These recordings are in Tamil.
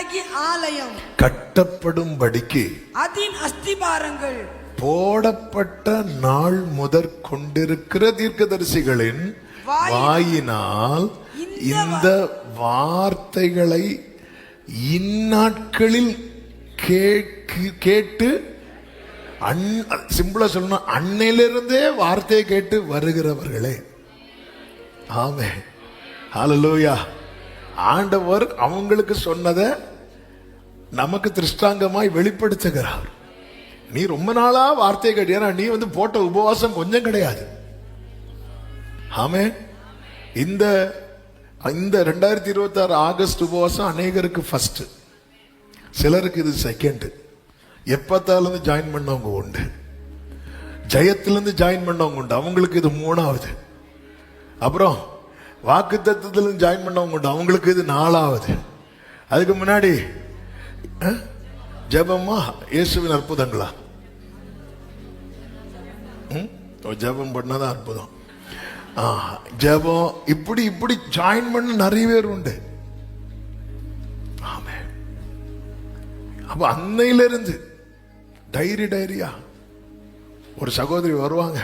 தேவனாகி ஆலயம் கட்டப்படும்படிக்கு அதின் அஸ்திபாரங்கள் போடப்பட்ட நாள் முதற் கொண்டிருக்கிற தீர்க்கதரிசிகளின் வாயினால் இந்த வார்த்தைகளை இந்நாட்களில் கேட்டு சிம்பிளா சொல்லணும், அன்னையிலிருந்தே வார்த்தையை கேட்டு வருகிறவர்களே. ஆமென், ஹல்லேலூயா. ஆண்டவர் அவங்களுக்கு சொன்னதை நமக்கு திருஷ்டாங்கமாய் வெளிப்படுத்துகிறார். நீ ரொம்ப நாளா வார்த்தை கேட்டியா, நீ போட்ட உபவாசம் கொஞ்சம் கிடையாது. ஆமென். இந்த 2026 ஆகஸ்ட் உபவாசம் அநேகருக்கு ஃபர்ஸ்ட், சிலருக்கு இது செகண்ட். எப்பத்தாலிருந்து ஜாயின் பண்ணவங்க உண்டு, ஜெயத்திலிருந்து ஜாயின் பண்ணவங்க உண்டு, அவங்களுக்கு இது 3வது. அப்புறம் வாக்குத்தத்தத்திலிருந்து ஜாயின் பண்ணவங்க உண்டு, அவங்களுக்கு இது 4வது. அதுக்கு முன்னாடி ஜெபமா இயேசுவின் அற்புதங்களா? ஜெபம் பண்ணாதான் அற்புதம். ஜெபம் இப்படி இப்படி ஜாயின் பண்ண நிறைய பேர் உண்டு. ஆமே. அப்ப அன்னையிலிருந்து டைரியா ஒரு சகோதரி வருவாங்க,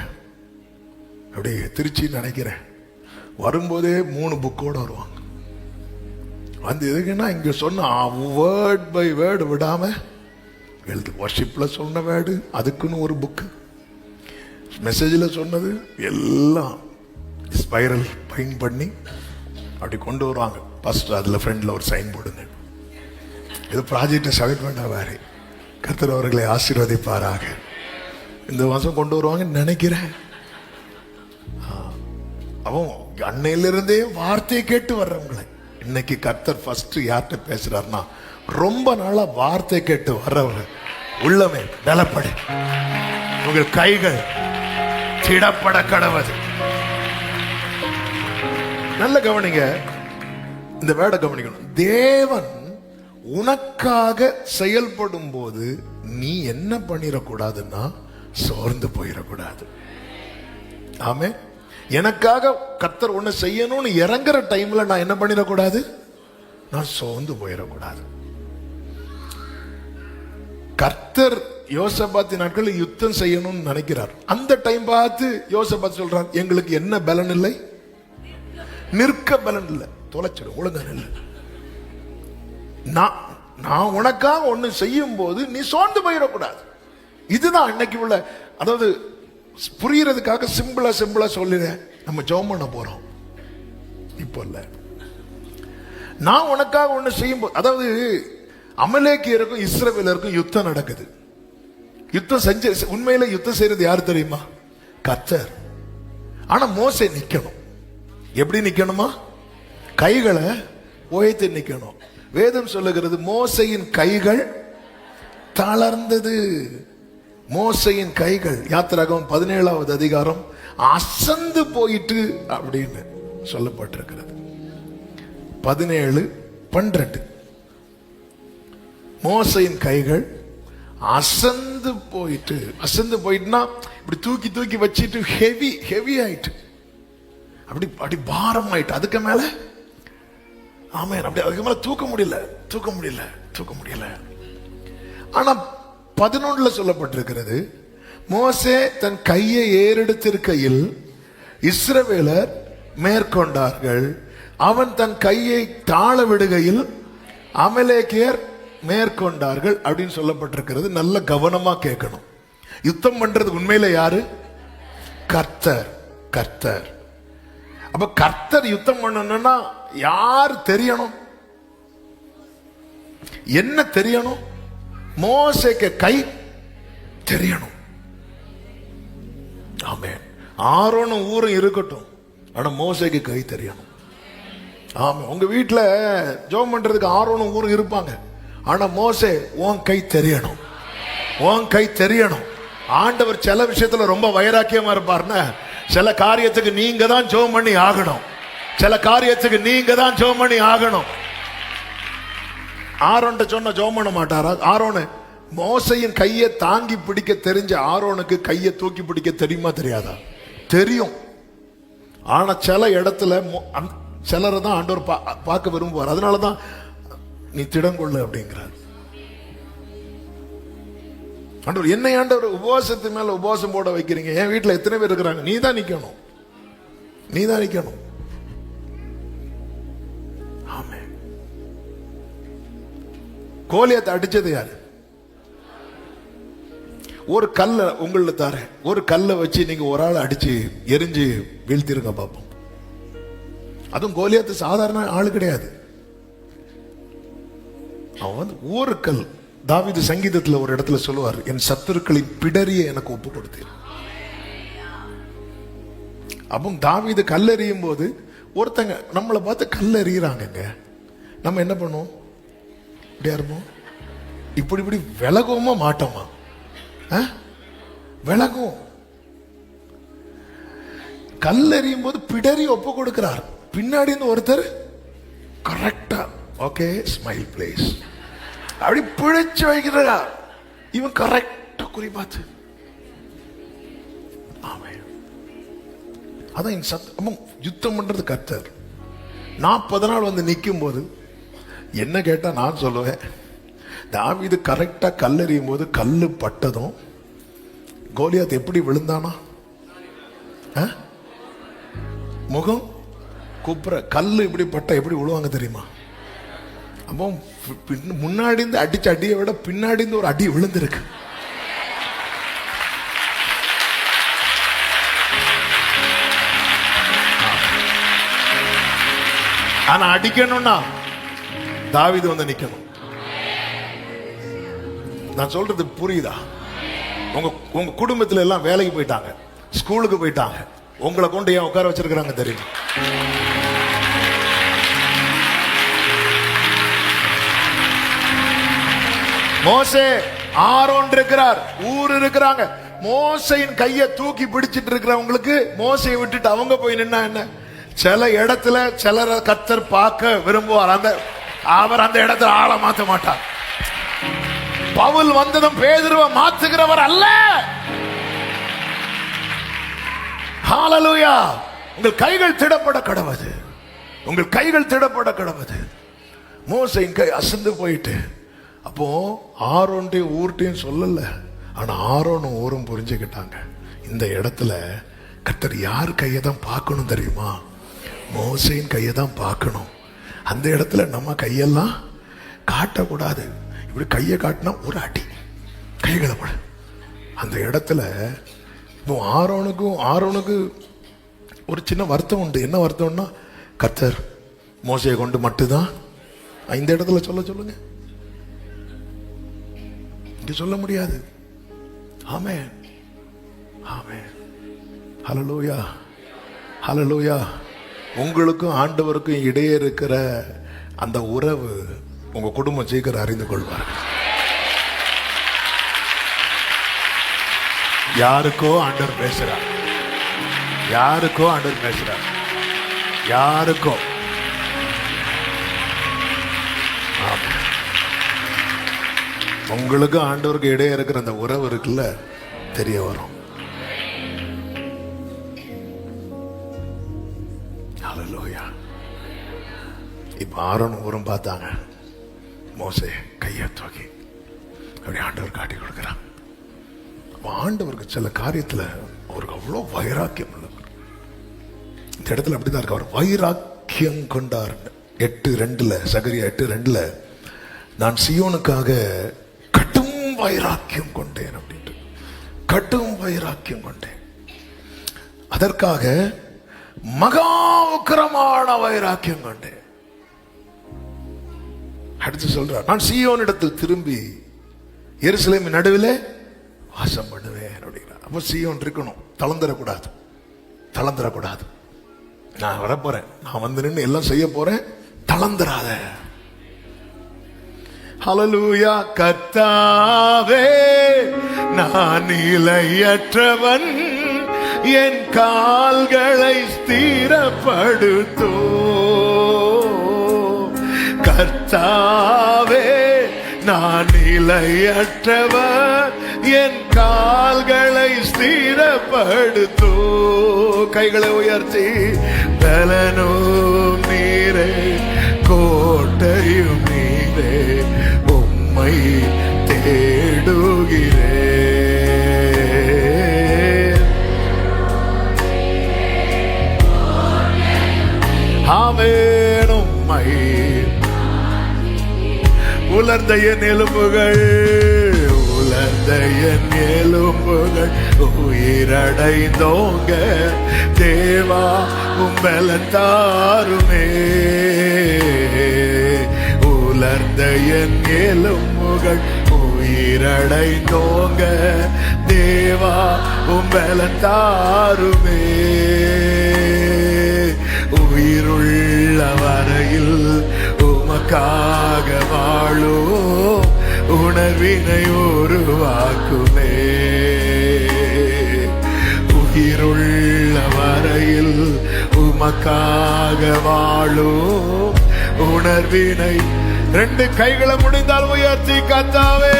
அப்படி திருச்சி நினைக்கிறேன், வரும்போதே 3 புக்கோட வருவாங்க. வந்து எதுக்குன்னா இங்க சொன்ன வேர்ட் பை வேர்டு விடாம எழுது. வர்ஷிப்ல சொன்ன வேர்டு அதுக்குன்னு ஒரு புக்கு, மெசேஜ்ல சொன்னது எல்லாம் ஸ்பைரல் பைன் பண்ணி அப்படி கொண்டு வருவாங்க. ஃபர்ஸ்ட் அதுல ஃப்ரெண்ட்ல ஒரு சைன் போடுங்க, இது ப்ராஜெக்ட் சப்மிட் பண்ண வேறு. கர்த்தர் அவர்களை ஆசீர்வதிப்பாராக. இந்த மாசம் கொண்டு வருவாங்கன்னு நினைக்கிறேன். அவன் அன்னையிலிருந்தே வார்த்தையை கேட்டு வர்றவங்களை இன்னைக்கு கர்த்தர் ஃபர்ஸ்ட் யார்கிட்ட பேசுறாருன்னா, ரொம்ப நாளா வார்த்தை கேட்டு வர்றவங்க உள்ளமே பலப்படு, உங்கள் கைகள் திடப்பட கடவது. நல்ல கவனிங்க, இந்த வேட கவனிக்கணும். தேவன் உனக்காக செயல்படும் போது நீ என்ன பண்ணிடக்கூடாதுன்னா சோர்ந்து போயிடக்கூடாது. ஆமே. எனக்காக கர்த்தர் ஒண்ணு செய்யணும்னு இறங்குற டைம்ல நான் என்ன பண்ணிடக்கூடாது, நான் சோர்ந்து போயிடக்கூடாது. கர்த்தர் யோசபாத்தி நாட்கள் யுத்தம் செய்யணும்னு நினைக்கிறார். அந்த டைம் பார்த்து யோசபாத் சொல்றார், எங்களுக்கு என்ன பலன் இல்லை, நிற்க பலன் இல்லை, தொலைச்சிடும், ஒழுங்கா இல்லை. நான் உனக்காக ஒண்ணு செய்யும் போது நீ சோர்ந்து போயிடக்கூடாது. இதுதான் இன்னைக்கு உள்ள, அதாவது புரியறதுக்காக சிம்பிளா சொல்லிடுறேன். நம்ம ஜெபம் பண்ண போறோம் இப்போ இல்ல. நான் உனக்காக ஒண்ணு செய்யும் போது, அதாவது அமலேக்கியருக்கும் இஸ்ரவேலருக்கும் யுத்தம் நடக்குது. யுத்தம் செஞ்ச உண்மையில யுத்தம் செய்யறது யாரு தெரியுமா? கர்த்தர். ஆனா மோசே நிக்கணும். எப்படி நிக்கணுமா? கைகளை உயர்த்தி நிக்கணும். வேதம் சொல்லுகிறது மோசையின் கைகள் தளர்ந்தது. மோசையின் கைகள், யாத்திராகமம் 17வது அதிகாரம், அசந்து போயிட்டு அப்படின்னு சொல்லப்பட்டிருக்கிறது. 17:12 மோசையின் கைகள் அசந்து போயிட்டு. அசந்து போயிட்டுனா இப்படி தூக்கி தூக்கி வச்சிட்டு ஹெவி ஆயிட்டு, அப்படி பாரம் ஆயிட்டு. அதுக்கு மேல ஆமென், அப்படி அதுக்கு மேல தூக்க முடியல. ஆனா 11 சொல்லப்பட்டிருக்கிறது, மோசே தன் கையை ஏறெடுத்திருக்கையில் இஸ்ரவேலர் மேற்கொண்டார்கள், அவன் தன் கையை தாழ விடுகையில் அமலேக்கியர் மேற்கொண்டார்கள் அப்படின்னு சொல்லப்பட்டிருக்கிறது. நல்ல கவனமா கேட்கணும். யுத்தம் பண்றது உண்மையில யாரு? கர்த்தர். அப்ப கர்த்தர் யுத்தம் பண்ணணும்னா யார் தெரியணும்? என்ன தெரியணும்? மோசேக்கு கை தெரியணும். ஆமென். ஆரோனும் ஊரும் இருக்கட்டும், ஆனா மோசேக்கு கை தெரியணும். ஆமா, உங்க வீட்டுல ஜெபம் பண்றதுக்கு ஆரோனும் ஊரும் இருப்பாங்க, ஆனா மோசே உன் கை தெரியணும். ஆண்டவர் சில விஷயத்துல ரொம்ப வைராக்கியமா இருப்பார்னா, சில காரியத்துக்கு நீங்க தான் ஜெபம் பண்ணி ஆகணும். ஆரோன்ட்ட சொன்ன ஜெபம் பண்ண மாட்டாரா? ஆரோனு மோசையின் கையை தாங்கி பிடிக்க தெரிஞ்ச ஆரோனுக்கு கையை தூக்கி பிடிக்க தெரியுமா தெரியாதா? தெரியும். ஆனா சில இடத்துல சிலரை தான் ஆண்டவர் பார்க்க விரும்புவார். அதனாலதான் நீ திடங்கொள்ளு அப்படிங்கிறார் ஆண்டவர். என்னை ஆண்டவர் உபவாசத்து மேல உபவாசம் போட வைக்கிறீங்க. என் வீட்டுல எத்தனை பேர் இருக்கிறாங்க? நீ தான் நிக்கணும், நீ தான் நிக்கணும். ஆமென். கோலியாத்தை அடிச்சது யாரு? ஒரு கல்ல உங்கள தார, ஒரு கல்லை வச்சு நீங்க ஒரு ஆள் அடிச்சு எரிஞ்சு வீழ்த்திருங்க பாப்போம். அதுவும் கோலியாத்து சாதாரண ஆளு கிடையாது. அவன் வந்து ஒரு கல். தாவீது சங்கீதத்துல ஒரு இடத்துல சொல்லுவார், என் சத்துருக்களின் பிடரியை எனக்கு ஒப்பு கொடுத்தேன். அப்போ தாவீது கல்லெறியும் போது ஒருத்தங்க நம்மளை பார்த்து கல்லெறிகிறாங்க, நம்ம என்ன பண்ணுவோம்? இப்படியா இருப்போம்? இப்படி இப்படி விலகுவோமா மாட்டோமா? விலகும். கல்லெறியும் போது பிடரி ஒப்பு கொடுக்கிறார். பின்னாடி ஒருத்தர் கரெக்டா ஓகே ஸ்மைல் பிளேஸ் அப்படி பிழைச்சு வைக்கிறார். இவன் கரெக்டா குறிப்பாத்து. அதான் சத்தமும் யுத்தம் பண்றது கர்த்தர். 40 நாள் வந்து நிற்கும் போது என்ன கேட்டா நான் சொல்லுவேன், தாவீது கரெக்டா கல்லெறியும் போது கல்லு பட்டதும் கோலியாத் எப்படி விழுந்தானா? முகம் குப்புற. கல்லு இப்படி பட்ட எப்படி விழுவாங்க தெரியுமா? அப்போ முன்னாடி இருந்து அடிச்ச அடியை விட பின்னாடி இருந்து ஒரு அடி விழுந்திருக்கு. ஆனா அடிக்கணும்னா தாவீது வந்து நிக்கணும். நான் சொல்றது புரியுதா? உங்க குடும்பத்துல எல்லாம் வேலைக்கு போயிட்டாங்க, ஸ்கூலுக்கு போயிட்டாங்க, உங்களை கொண்டு ஏன் உட்கார வச்சிருக்கிறாங்க தெரியும்? மோசே, ஆரோன் இருக்கிறார், ஊர் இருக்கிறாங்க. மோசையின் கையை தூக்கி பிடிச்சிட்டு இருக்கிறவங்களுக்கு மோசையை விட்டுட்டு அவங்க போய் நின்னா என்ன? சில இடத்துல சிலரை கர்த்தர் பார்க்க விரும்புவார். அவர் அந்த இடத்துல ஆள மாத்த மாட்டார். பவுல் வந்ததும் பேதுருவை மாத்துகிறவர் அல்ல. ஹalleluya. உங்கள் கைகள் திடப்பட கடவுது, உங்கள் கைகள் திடப்பட கடவுது. மோசையின் கை அசந்து போயிட்டு, அப்போ ஆரோன்டையும் ஊர்ட்டையும் சொல்லல, ஆனா ஆரோனும் ஊரும் புரிஞ்சுக்கிட்டாங்க. இந்த இடத்துல கர்த்தர் யார் கையை தான் பார்க்கணும் தெரியுமா? மோசையின் கையை தான் பார்க்கணும். அந்த இடத்துல நம்ம கையெல்லாம் காட்டக்கூடாது. இப்படி கையை காட்டினா ஒரு அடி கைகளை பட. அந்த இடத்துல இப்போ ஆரோனுக்கு ஒரு சின்ன வருத்தம் உண்டு. என்ன வருத்தம்னா, கர்த்தர் மோசையை கொண்டு மட்டும்தான் இந்த இடத்துல சொல்லுங்க. இங்க சொல்ல முடியாது. ஆமென், ஆமென், ஹல்லேலூயா, ஹல்லேலூயா. உங்களுக்கும் ஆண்டவருக்கும் இடையே இருக்கிற அந்த உறவு உங்க குடும்பம் சீக்கிரம் அறிந்து கொள்வார்கள். யாருக்கோ ஆண்டவர் பேசுறார், யாருக்கோ ஆண்டவர் பேசுறார், யாருக்கோ. உங்களுக்கு ஆண்டவருக்கு இடையே இருக்கிற அந்த உறவு இருக்குல்ல, தெரிய வரும். ஹல்லேலூயா. இப்ப ஆரோன் ஊரும் பார்த்தாங்க, மோசே கையை தூக்கி அப்படி ஆண்டவர் காட்டி கொடுக்கிறான். ஆண்டவருக்கு சில காரியத்துல அவருக்கு அவ்வளவு வைராக்கியம் உள்ளவர். இந்த இடத்துல அப்படிதான் இருக்கு. அவர் வைராக்கியம் கொண்டார். 8:2 சகரியா 8:2 நான் சீயோனுக்காக கடும் வைராக்கியம் கொண்டேன் அப்படின்ட்டு. கடும் வைராக்கியம் கொண்டேன், அதற்காக மகா உக்கிரமான வைராக்கியம் கொண்டேன். அடுத்து சொல்றார், நான் சீயோனிடத்தில் திரும்பி எருசலேமின் நடுவில் வாசம் பண்ணுவேன் அப்படிங்கிறார். அப்போ சீயோன் இருக்கணும், தளர்ந்துடக்கூடாது, தளர்ந்துடக்கூடாது. நான் வரப்போறேன், நான் வந்து நின்று எல்லாம் செய்ய போறேன், தளர்ந்துடாத. ஹல்லேலூயா. கர்த்தாவே, நான் நிலையற்றவன், என் கால்களை ஸ்திரப்படுத்தோ. கர்த்தாவே, நான் நிலையற்றவன், என் கால்களை ஸ்திரப்படுத்தோ. கைகளை உயர்த்தி, பலனும் நீரே, கோட்டையும் நீரே, உம்மை தேடுகிறேன். ஆமென். உம்மை உலர்ந்த என் எலும்புகள், உலர்ந்த என் எலும்புகள் உயிரடைந்தோங்க தேவா உம்பலன் தாருமே. உலர்ந்த என் எலும்புகள் உயிரடைந்தோங்க தேவா உம்பலன் தாருமே. உயிருள்ள வரையில் உமக்காக வாழும் உணர்வினை உருவாக்குமே. உயிருள்ள வரையில் உமக்காக வாழும் உணர்வினை. ரெண்டு கைகளை முடிந்தால் உயர்த்தி கத்தாவே,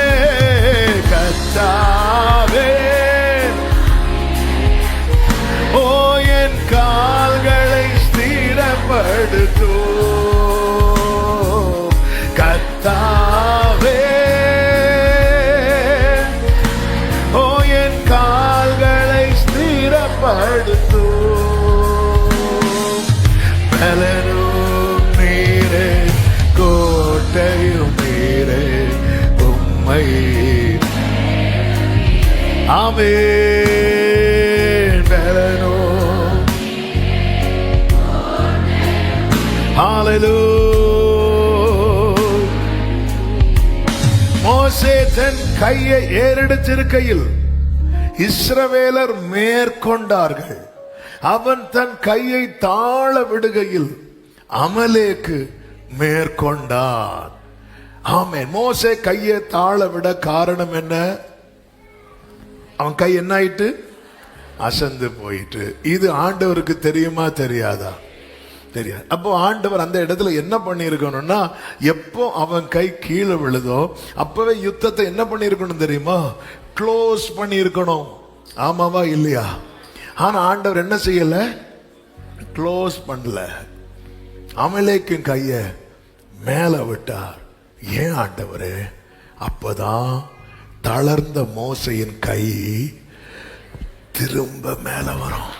கத்தாவே. ஓ என் கால்களை ஸ்திரப்படுத்தோ கத்தாவே. ஓ என் கால்களை ஸ்திரப்படுத்தோ. பலனும் நீரே, கோட்டையும் நீரே, உம்மை ஆமென். பலனும் ஹல்லேலூயா. மோசே தன் கையை ஏறெடுத்திருக்கையில் இஸ்ரவேலர் மேற்கொண்டார்கள். அவன் தன் கையை தாழ விடுகையில் அமலேக்கு மேற்கொண்டான். ஆமென். மோசே கையை தாழ விட காரணம் என்ன? அவன் கை என்ன ஆயிட்டு? அசந்து போயிட்டு. இது ஆண்டவருக்கு தெரியுமா தெரியாதா? தெரியாது. அப்போ ஆண்டவர் அந்த இடத்துல என்ன பண்ணி இருக்கணும்னா, எப்போ அவன் கை கீழே விழுதோ அப்பவே யுத்தத்தை என்ன பண்ணி இருக்கணும் தெரியுமா? க்ளோஸ் பண்ணி இருக்கணும். ஆமாவா இல்லையா? ஆனா ஆண்டவர் என்ன செய்யல? க்ளோஸ் பண்ணல. அமலேக்கின் கைய மேல விட்டார். ஏன் ஆண்டவரே? அப்பதான் தளர்ந்த மோசையின் கை திரும்ப மேல வரும்.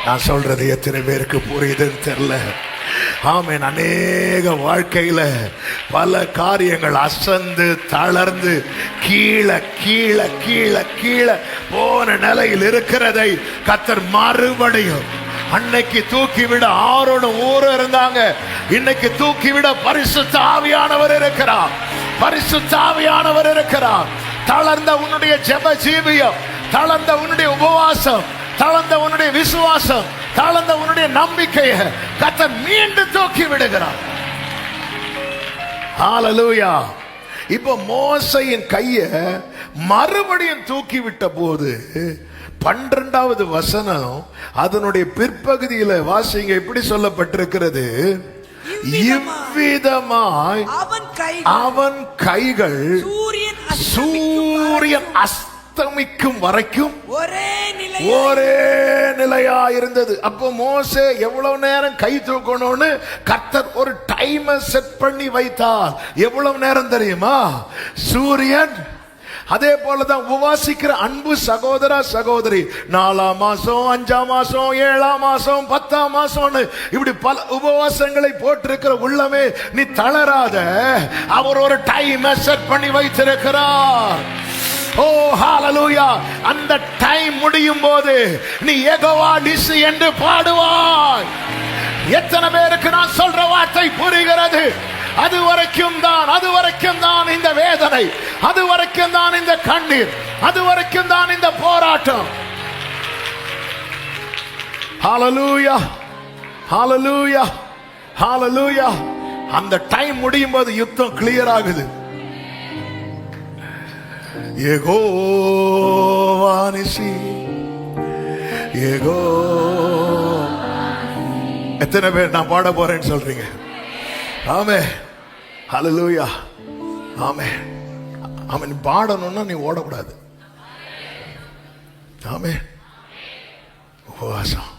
நான் சொல்றது எத்தனை பேருக்கு புரியுதுன்னு தெரியல. ஆமென். அநேக வாழ்க்கையில பல காரியங்கள் அசந்து தளர்ந்து கீழே கீழே கீழே கீழே போன நிலையில் இருக்கிறதை கர்த்தர் மறுபடியும் அன்னைக்கு தூக்கிவிட ஆரோடும் ஊரும் இருந்தாங்க. இன்னைக்கு தூக்கிவிட பரிசுத்த ஆவியானவர் இருக்கிறார். பரிசுத்த ஆவியானவர் இருக்கிறார். தளர்ந்த உன்னுடைய ஜெப ஜீவியம், தளர்ந்த உன்னுடைய உபவாசம், தளர்ந்த உன்னுடைய விசுவாசம், தளர்ந்த உன்னுடைய நம்பிக்கையை கர்த்தர் மீண்டும் தூக்கி விடுகிறார். ஹல்லேலூயா. இப்போ மோசையின் கைய மறுபடியும் தூக்கி விட்ட போது 12வது வசனம் அதனுடைய பிற்பகுதியில வாசிங்க. இப்படி சொல்லப்பட்டிருக்கிறது, இவ்விதமாய் அவன் கைகள் சூரியன் அஸ்தமிக்கும் வரைக்கும் ஒரே நிலையா இருந்தது. அப்போ மோசே எவ்வளவு நேரம் கை தூக்கணும்னு கர்த்தர் ஒரு டைமை செட் பண்ணி வைத்தார். எவ்வளவு நேரம் தெரியுமா? சூரியன். அதே போலதான் உபவாசிக்கிற அன்பு சகோதர சகோதரி 4ஆம் மாசம், 5ஆம் மாசம், 7ஆம் மாசம், 10ஆம் மாசம் இப்படி பல உபவாசங்களை போட்டிருக்கிற உள்ளமே, நீ தளராத. அவர் ஒரு டைம் செட் பண்ணி வைத்திருக்கிறார். ஓ ஹல்லேலூயா. அந்த டைம் முடியும் போது நீ யெகோவா நிசி என்று பாடுவாய். எத்தனை பேருக்கு நான் சொல்ற வார்த்தை புரிகிறது? அது வரைக்கும் தான் இந்த வேதனை, அது வரைக்கும் தான் இந்த கண்ணீர், அது வரைக்கும் தான் இந்த போராட்டம். ஹல்லேலூயா, ஹல்லேலூயா, ஹல்லேலூயா. அந்த டைம் முடியும் போது யுத்தம் கிளியர் ஆகுது. யெகோவா நிசி, யெகோ. எத்தனை பேர் நான் பாட போறேன்னு சொல்றீங்க? ஆமென். ஹல்லேலூயா. ஆமென். ஆமென். பாடணும்னா நீ ஓடக்கூடாது. ஆமென். உபவாசம்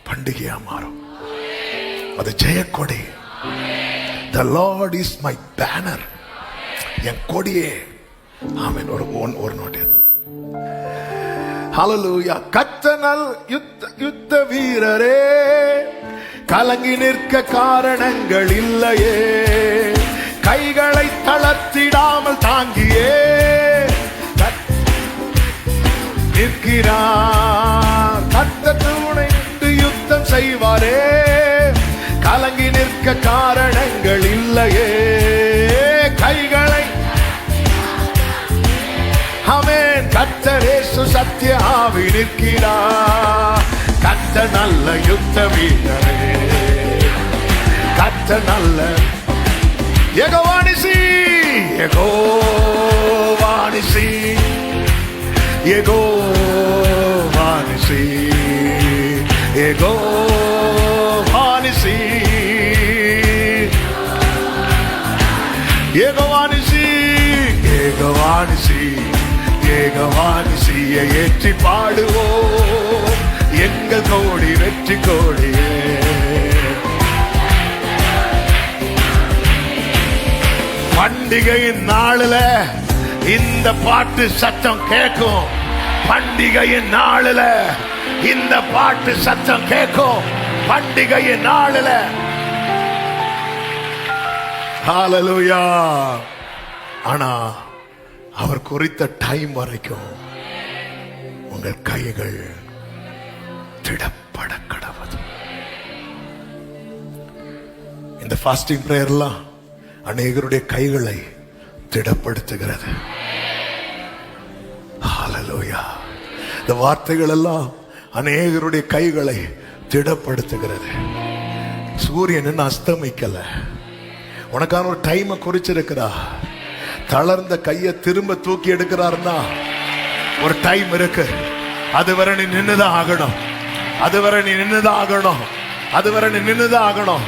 பண்டிகையா மாறும். அது Jayakodi. The Lord is my banner. என் கொடியே. ஆமென். ஒரு நோட்டை ஹல்லேலூயா. கர்த்தர் யுத்த வீரரே, கலங்கி நிற்க காரணங்கள் இல்லையே, கைகளை தளர்த்திடாமல் தாங்கியே நிற்கிறார். கர்த்தர் துணை நின்று யுத்தம் செய்வாரே, கலங்கி நிற்க காரணங்கள் இல்லையே, கைகளை. ஆமென். கர்த்தர் இயேசு சத்திய ஆவி நிற்கிறார். கர்த்தர் நல்ல யுத்த வீரரே, கர்த்தர் நல்ல. யெகோவானிசி, யெகோவானிசி, யெகோவானிசி, யெகோவானிசி, யெகோவானிசி, யெகோவானிசி, யெகோவானிசியை ஏற்றி பாடுவோம், எங்கள் கோடி வெற்றி கோடியே. பண்டிகையின் நாளில இந்த பாட்டு சத்தம் கேட்கும். பண்டிகையின் நாளில இந்த பாட்டு சத்தம் கேட்கும். பண்டிகையின் நாளில. ஹல்லேலூயா. ஆனா அவர் குறித்த டைம் வரைக்கும் உங்கள் கைகள் திடப்பட கடவுது. இந்த ஃபாஸ்டிங் பிரேயர்லாம் அநேகருடைய கைகளை திடப்படுத்துகிறது. ஹல்லேலூயா. இந்த வார்த்தைகள் எல்லாம் அநேகருடைய கைகளை திடப்படுத்துகிறது. சூரியன் என்ன அஸ்தமிக்கல, உனக்கான ஒரு டைமை குறிச்சிருக்கிறா. தளர்ந்த கையை திரும்ப தூக்கி எடுக்கிறாருன்னா ஒரு டைம் இருக்கு. அதுவரை நீ நின்னுதான் ஆகணும். அதுவரை நீ நின்னுதான் ஆகணும். அதுவரை நீ நின்னுதான் ஆகணும்.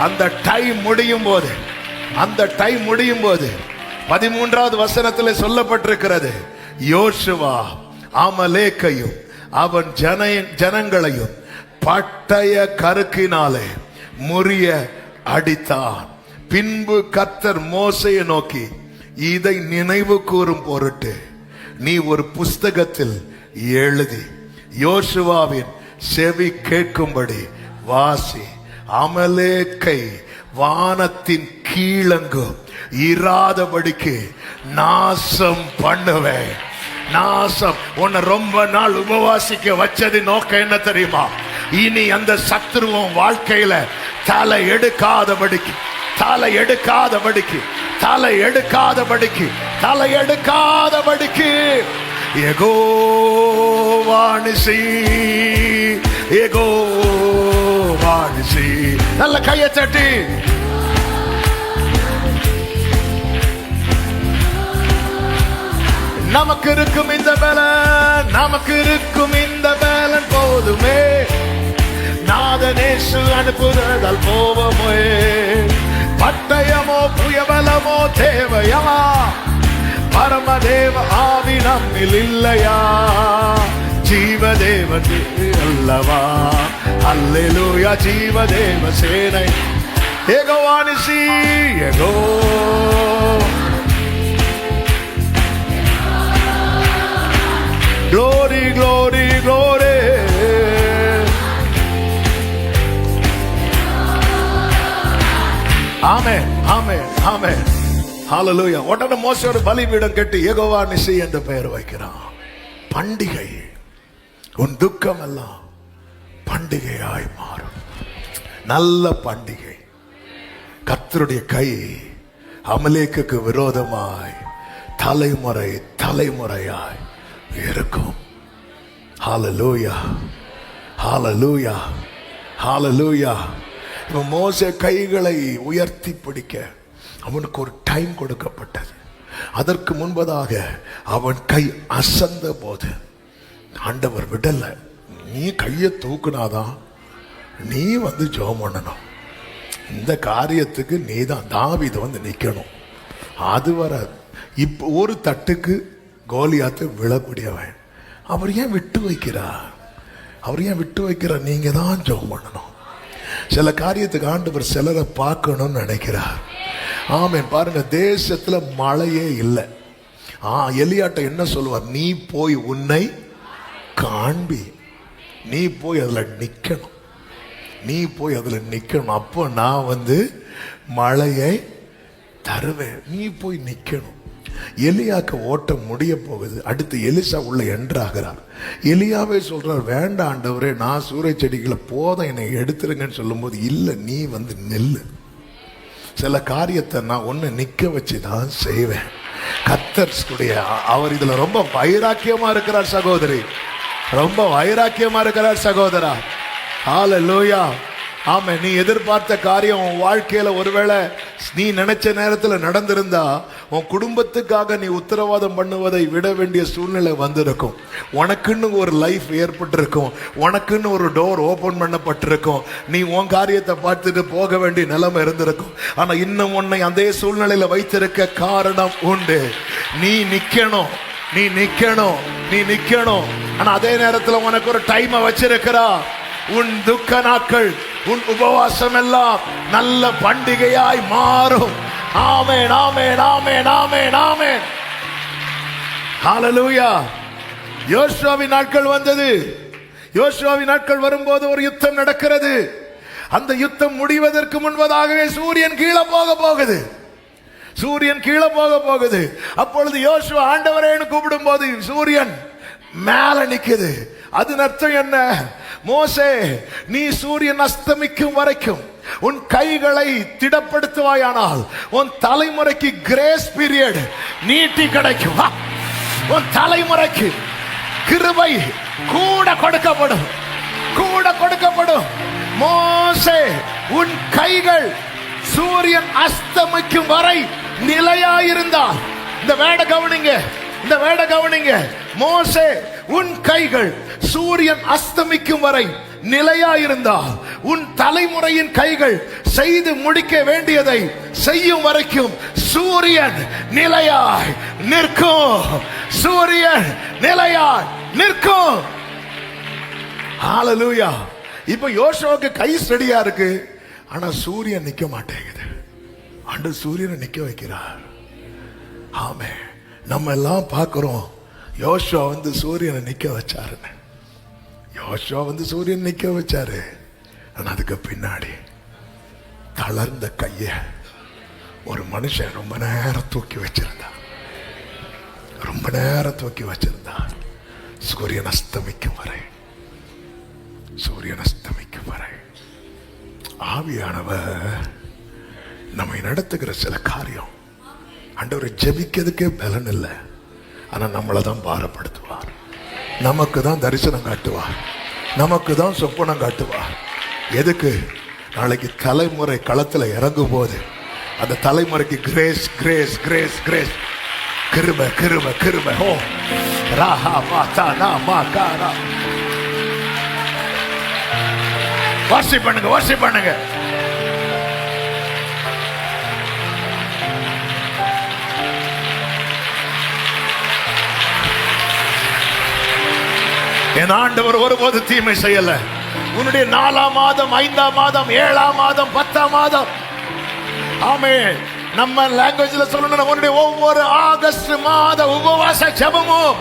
அந்த டைம் முடியும் போது, அந்த டைம் முடியும் போது 13வது வசனத்தில் சொல்லப்பட்டிருக்கிறது, யோசுவா அமலேக்கையும் அவன் ஜனங்களையும் பட்டய கருக்கினாலே முறிய அடித்தான். பின்பு கர்த்தர் மோசேயை நோக்கி, இதை நினைவு கூறும் பொருட்டு நீ ஒரு புஸ்தகத்தில் எழுதி யோசுவாவின் செவி கேட்கும்படி வாசி. அமலேக்கை வானத்தின் கீழங்கும் இராதபடிக்கு நாசம் பண்ணுவேன். நாசம். உன்னை ரொம்ப நாள் உபவாசிக்க வச்சது நோக்கம் என்ன தெரியுமா? இனி அந்த சத்துருவம் வாழ்க்கையில தலை எடுக்காதபடிக்கு, தலை எடுக்காதபடிக்கு, தலை எடுக்காதபடிக்கு, தலை எடுக்காதபடிக்கு. யெகோவானிசி, யெகோவானிசி. நல்ல கையை தட்டி நமக்கு இருக்கும் இந்த பலன், நமக்கு இருக்கும் இந்த பலன் போதுமே. நாதனேசு அனுப்புதல் போவமே. பட்டயமோ புயபலமோ தேவையா? பரமதேவ ஆவி நம்மில் இல்லையா? ஜீவதேவன் அல்லவா? அல்லேலூயா. ஜீவதேவ சேனை. யெகோவானிசி, யெகோ. Glory, glory, glory. Amen, amen, amen. Hallelujah. உடனே மோசே ஒரு பலிபீடம் கட்டி யெகோவானிசி என்று பெயர் வைக்கிறான். பண்டிகை. உன் துக்கம் எல்லாம் பண்டிகையாய் மாறும். நல்ல பண்டிகை. கர்த்தருடைய கை அமலேக்குக்கு விரோதமாய் தலைமுறை தலைமுறையாய் இருக்கும். ஹல்லேலூயா, ஹல்லேலூயா, ஹல்லேலூயா. மோசே கைகளை உயர்த்தி பிடிக்க அவனுக்கு ஒரு டைம் கொடுக்கப்பட்டது. அதற்கு முன்பதாக அவன் கை அசந்த போது ஆண்டவர் விடல. நீ கையை தூக்குனாதான் நீ வந்து ஜெபம் பண்ணணும். இந்த காரியத்துக்கு நீ தான் தாவீது வந்து நிக்கணும். அதுவரை இப்ப ஒரு தட்டுக்கு கோலியாத்து விழக்கூடியவன். அவர் ஏன் விட்டு வைக்கிறார்? அவர் ஏன் விட்டு வைக்கிறார்? நீங்க தான் ஜெபம் பண்ணணும். சில காரியத்துக்கு ஆண்டவர் சிலரை பார்க்கணும்னு நினைக்கிறார். ஆமென். பாருங்க, தேசத்துல மழையே இல்லை. எலியாட்ட என்ன சொல்லுவார்? நீ போய் உன்னை காண்பி, நீ போய் அதுல நிக்கணும், நீ போய் அதுல நிக்கணும், அப்போ நான் வந்து மழையை தருவேன், நீ போய் நிக்கணும். எலியாக்கு ஓட்டம் முடிய போகுது. அடுத்து எலிசா உள்ள என்ட்ராகிறார். எலியாவே சொல்றார், வேண்டாம் ஆண்டவரே, நான் சூறை செடிகளை போதும், என்னை எடுத்துருங்கன்னு சொல்லும் போது, இல்லை நீ வந்து நெல்லு, சில காரியத்தை நான் ஒன்னு நிக்க வச்சுதான் செய்வேன். கர்த்தருடைய அவர் இதுல ரொம்ப வைராக்கியமா இருக்கிறார் சகோதரி, ரொம்ப வைராக்கியமா இருக்கிறார் சகோதரா. ஹல்லேலூயா. ஆமா, நீ எதிர்பார்த்த காரியம் உன் வாழ்க்கையில ஒருவேளை நீ நினைச்ச நேரத்தில் நடந்திருந்தா, உன் குடும்பத்துக்காக நீ உத்தரவாதம் பண்ணுவதை விட வேண்டிய சூழ்நிலை வந்திருக்கும். உனக்குன்னு ஒரு லைஃப் ஏற்பட்டிருக்கும், உனக்குன்னு ஒரு டோர் ஓபன் பண்ணப்பட்டிருக்கும், நீ உன் காரியத்தை பார்த்துட்டு போக வேண்டிய நிலைமை இருந்திருக்கும். ஆனா இன்னும் உன்னை அதே சூழ்நிலையில வைத்திருக்க காரணம் உண்டு. நீ நிக்கணும், நீ நிக்கணும், நீ நிக்கணும். ஆனா அதே நேரத்தில் உனக்கு ஒரு டைமை வச்சிருக்கிறா. உன் துக்க நாட்கள், உன் உபவாசம் எல்லாம் நல்ல பண்டிகையாய் மாறும். ஆமென், ஆமென், ஆமென், ஆமென், ஆமென். ஹல்லேலூயா. யோசுவாவின் நாட்கள் வந்தது. யோசுவாவின் நாட்கள் வரும்போது ஒரு யுத்தம் நடக்கிறது. அந்த யுத்தம் முடிவதற்கு முன்பதாகவே சூரியன் கீழே போக போகுது, சூரியன் கீழே போக போகுது. அப்பொழுது யோசுவா ஆண்டவரேன்னு கூப்பிடும் போது சூரியன் மேல நிக்குது. அதன் அர்த்தம் என்ன? மோசே, நீ சூரியன் அஸ்தமிக்கும் வரைக்கும் உன் கைகளை திடப்படுத்துவாயானால் உன் தலைமுறைக்கு கிரேஸ் பீரியட் நீட்டி கிடைக்கும். உன் தலைமுறைக்கு கிருபை கூட கொடுக்கப்படும், கூட கொடுக்கப்படும். மோசே, உன் கைகள் சூரியன் அஸ்தமிக்கும் வரை நிலையாயிருந்தால், இந்த வேட கவனிங்க, இந்த வேட கவனிங்க. மோசே, உன் கைகள் சூரியன் அஸ்தமிக்கும் வரை நிலையாயிருந்தால், உன் தலைமுறையின் கைகள் செய்து முடிக்க வேண்டியதை செய்யும் வரைக்கும் சூரியன் நிலையாய் நிற்கும், சூரியன் நிலையாய் நிற்கும். ஹல்லேலூயா. இப்ப யோசுவாவுக்கு கை ஸ்டடியா இருக்கு, ஆனா சூரியன் நிக்க மாட்டேங்குது. ஆண்டவர் சூரியனை நிக்க வைக்கிறார். ஆமே, நம்ம எல்லாம் பார்க்கிறோம், யோசுவா வந்து சூரியனை நிக்க வச்சாருன்னு. யோசுவா வந்து சூரியன் நிக்க வச்சாரு. ஆனா அதுக்கு பின்னாடி தளர்ந்த கைய ஒரு மனுஷன் ரொம்ப நேரம் தூக்கி வச்சிருந்தான், ரொம்ப நேரம் தூக்கி வச்சிருந்தான். சூரியன் அஸ்தமிக்கும் வரை, சூரியன் அஸ்தமிக்கும் வரை. ஆவியானவர் நம்மை நடத்துகிற சில காரியம், ஆண்டவரை ஜெபிக்கிறதுக்கே பலன் இல்லை, ஆனா நம்மளை தான் பாரப்படுத்துவார், நமக்கு தான் தரிசனம் காட்டுவார், நமக்கு தான் சொப்பனம் காட்டுவார். எதுக்கு? நாளைக்கு தலைமுறை களத்தில் இறங்கும் போது அந்த தலைமுறைக்கு கிரேஸ் கிரேஸ் கிரேஸ் கிரேஸ், கிருபை கிருபை கிருபை. ஓ ராஹா மாதா நா மா காரா. வர்ஷிப் பண்ணுங்க, வர்ஷிப் பண்ணுங்க. என் ஆண்டவர் ஒருபோது தீமை செய்யல. உன்னுடைய 4ஆம் மாதம், 5ஆம் மாதம், 7ஆம் மாதம், 10ஆம் மாதம், ஆமென், நம்ம லாங்குவேஜ்ல சொல்லணும், உன்னுடைய ஒவ்வொரு ஆகஸ்ட் மாத உபவாச ஜெபமும்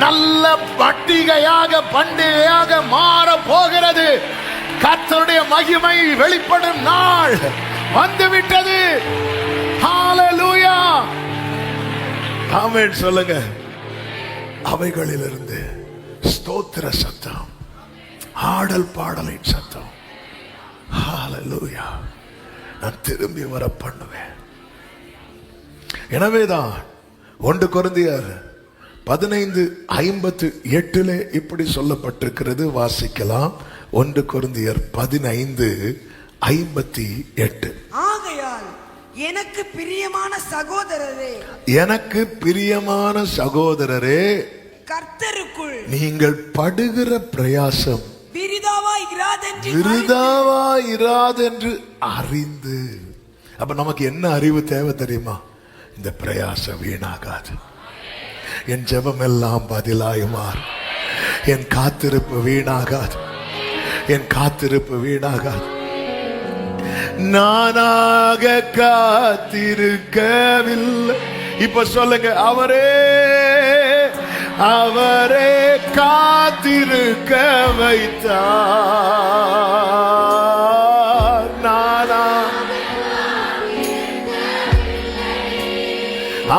நல்ல பண்டிகையாக பண்டிகையாக மாற போகிறது. கர்த்தருடைய மகிமை வெளிப்படும் நாள் வந்துவிட்டது. ஹல்லேலூயா. ஆமென் சொல்லுங்க. அவைகளிலிருந்து ஸ்தோத்திர சத்தம், ஆடல் பாடலின் சத்தம். ஹல்லேலூயா. நான் திரும்பி வர பண்ணுவேன். எனவேதான் 1 கொரிந்தியர் 15:58 இப்படி சொல்லப்பட்டிருக்கிறது. வாசிக்கலாம். 1 கொரிந்தியர் 15:58. ஆகையால் எனக்கு பிரியமான சகோதரரே, எனக்கு பிரியமான சகோதரரே, கர்த்தருக்குள் நீங்கள் படுகிற பிரயாசம் விருதாவாயிராதென்று அறிந்து. அப்ப நமக்கு என்ன அறிவு தேவை தெரியுமா? இந்த பிரயாசம் வீணாகாது, என் ஜெபம் எல்லாம் பதிலாயுமாறு, என் காத்திருப்பு வீணாகாது, என் காத்திருப்பு வீணாகாது. நானாக காத்திருக்கவில்லை. இப்ப சொல்லுங்க, அவரே காத்திருக்க வைத்தார். நானா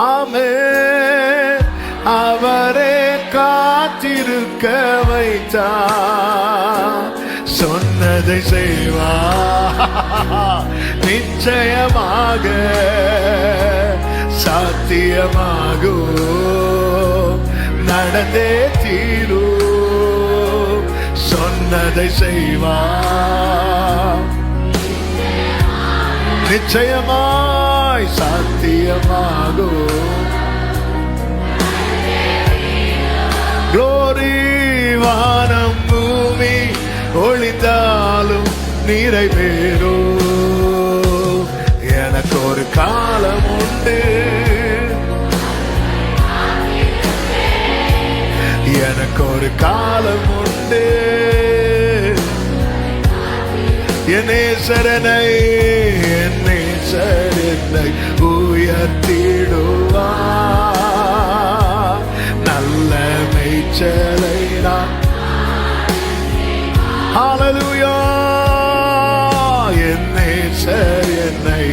ஆமென், அவரே காத்திருக்க வைத்தார். சொன்னதை செய்வார் நிச்சயமாக, சாத்தியமாகும், நடந்தே தீரும். சொன்னதை செய்வார் நிச்சயமாய், சாத்தியமாகும். Glory, வானம் பூமி ஒளிந்தாலும் நிறைவேறும். எனக்கு ஒரு காலம் உண்டு, எனக்கு ஒரு காலம் உண்டு. என் நேசரனை உயர்த்திடுவார். நல்ல மேய்ச்சலை நான் ஹல்லேலூயா. என் நேசர் என்னை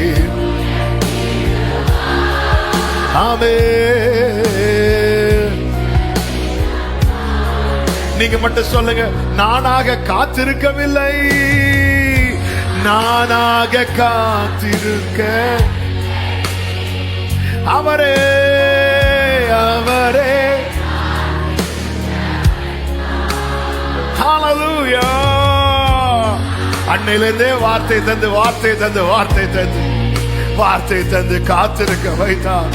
ஆமென். நீங்க மட்டும் சொல்லுங்க, நானாக காத்திருக்கவில்லை, நானாக காத்திருக்க அவரே ஹல்லேலூயா. அன்னையிலிருந்தே வார்த்தை தந்து காத்திருக்க வைத்தார்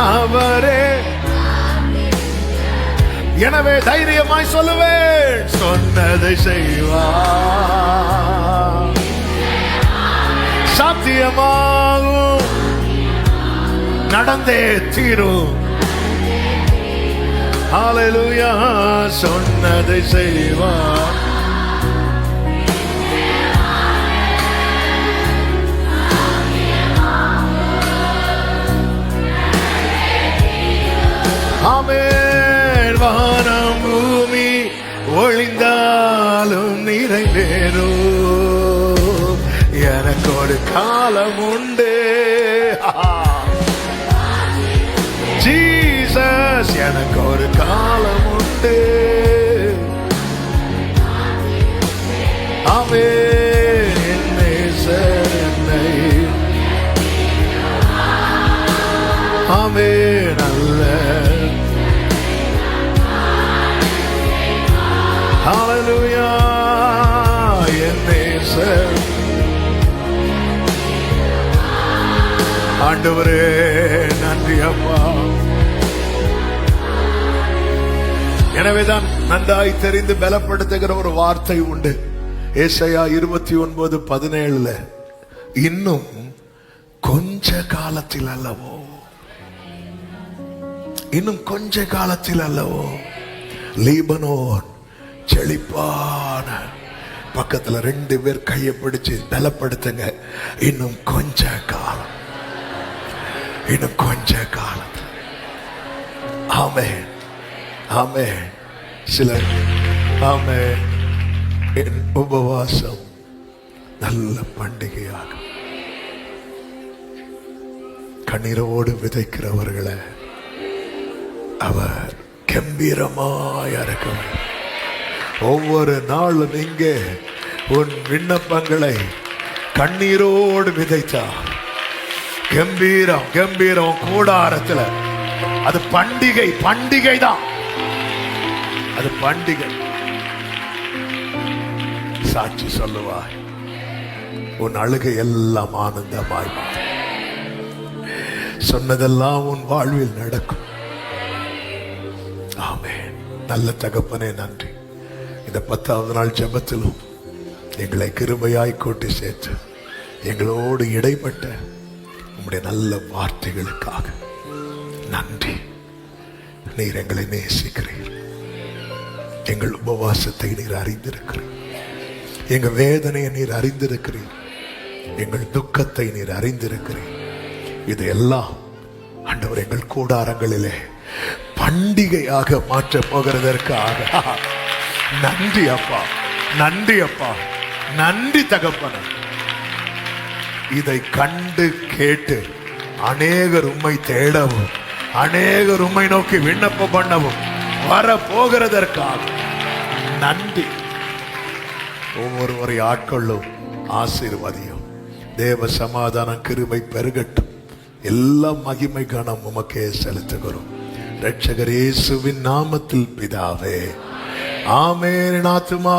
அவரே. எனவே தைரியமாய் சொல்லுவேன், சொன்னதை செய்வார், சாத்தியமாகும், நடந்தே தீரும். ஹல்லேலூயா. சொன்னதை செய்வார், ஆமென். வானம் பூமி ஒளிந்தாலும் நிறைவேறும். எனக்கு ஒரு காலம் உண்டு, ஜீசஸ், எனக்கு ஒரு காலம் உண்டு. ஆமென். என் நேசர் என்னை ஆமென் அல்ல. ஹல்லேலூயா. என் நேசர் ஆண்டவரே நன்றி அப்பா. எனவேதான் நன்றாய் தெரிந்து பலப்படுத்துகிற ஒரு வார்த்தை உண்டு. ஏசாயா 29:17 இன்னும் கொஞ்ச காலத்தில் அல்லவோ, இன்னும் கொஞ்ச காலத்தில் அல்லவோ லீபனோன் செழிப்பான. பக்கத்துல 2 பேர் கையை பிடிச்சு பலப்படுத்துங்க. இன்னும் கொஞ்ச காலம், இன்னும் கொஞ்ச காலம். ஆமென் ஆமென். சிலர் ஆமென். என் உபவாசம் நல்ல பண்டிகையாகும். கண்ணீரோடு விதைக்கிறவர்களை அவர் கம்பீரமாய் அறுக்கும். ஒவ்வொரு நாளும் இங்கே உன் விண்ணப்பங்களை கண்ணீரோடு விதைத்தார். கம்பீரம் கம்பீரம் கூடாரத்தில். அது பண்டிகை, பண்டிகை தான் அது, பண்டிகை. சாட்சி சொல்லுவாய், உன் அழுகை எல்லாம் ஆனந்தமாய் மாறும். சொன்னதெல்லாம் உன் வாழ்வில் நடக்கும். ஆமென். நல்ல தகப்பனே நன்றி. இந்த 10வது நாள் ஜெபத்திலும் எங்களை கிருபையாய் கூட்டி சேர்த்து எங்களோடு இடைப்பட்ட உம்முடைய நல்ல வார்த்தைகளுக்காக நன்றி. நீர் எங்களை நேசிக்கிறீர். எங்கள் உபவாசத்தை நீர் அறிந்திருக்கிறீர். எங்கள் வேதனையை நீர் அறிந்திருக்கிறீர். எங்கள் துக்கத்தை நீர் அறிந்திருக்கிறீர். இதையெல்லாம் ஆண்டவர் எங்கள் கூடாரங்களிலே பண்டிகையாக மாற்ற போகிறதற்காக நன்றி அப்பா, நன்றி அப்பா, நன்றி தகப்பனே. இதை கண்டு கேட்டு அநேகர் உம்மை தேடவும், அநேகர் உம்மை நோக்கி விண்ணப்பம் பண்ணவும் வர போகிறதற்காக நன்றி. ஒவ்வொருவரை ஆட்கொள்ளும், ஆசீர்வதியும். தேவ சமாதானம் கிருபை பெருகட்டும். எல்லா மகிமை கனம் உமக்கே செலுத்துகிறோம். இரட்சகர் இயேசுவின் நாமத்தில் பிதாவே, ஆமென். ஆத்துமா